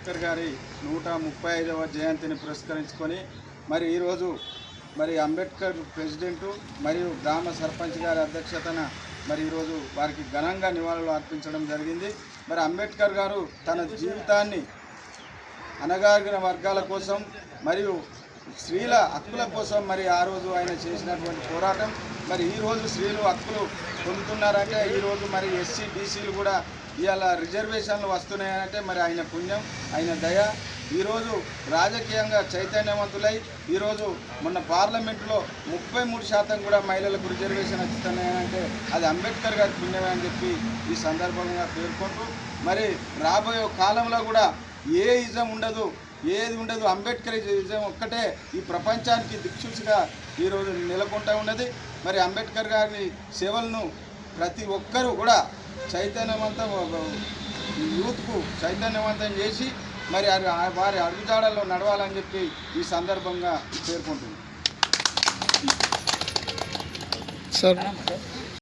అంబేద్కర్ గారి 135వ జయంతిని పురస్కరించుకొని మరి ఈరోజు మరి అంబేద్కర్ ప్రెసిడెంటు మరియు గ్రామ సర్పంచ్ గారి అధ్యక్షతన మరి ఈరోజు వారికి ఘనంగా నివాళులు అర్పించడం జరిగింది. మరి అంబేద్కర్ గారు తన జీవితాన్ని అణగారిన వర్గాల కోసం మరియు స్త్రీల హక్కుల కోసం మరి ఆ రోజు ఆయన చేసినటువంటి పోరాటం మరి ఈరోజు స్త్రీలు హక్కులు పొందుతున్నారంటే ఈరోజు మరి ఎస్సీ బీసీలు కూడా ఇవాళ రిజర్వేషన్లు వస్తున్నాయంటే మరి ఆయన పుణ్యం, ఆయన దయ. ఈరోజు రాజకీయంగా చైతన్యవంతులై ఈరోజు మొన్న పార్లమెంటులో 33% కూడా మహిళలకు రిజర్వేషన్ వస్తున్నాయంటే అది అంబేద్కర్ గారి పుణ్యమే అని చెప్పి ఈ సందర్భంగా పేర్కొంటూ మరి రాబోయే కాలంలో కూడా ఏ ఇజం ఉండదు, ఏది ఉండదు, అంబేద్కరిజం ఒక్కటే ఈ ప్రపంచానికి దిక్సూచిగా ఈరోజు నెలకొంటూ ఉన్నది. మరి అంబేద్కర్ గారి సేవలను ప్రతి ఒక్కరూ కూడా చైతన్యవంతం యూత్కు చైతన్యవంతం చేసి మరి వారి అడుగుజాడల్లో నడవాలని చెప్పి ఈ సందర్భంగా పేర్కొంటున్నాను.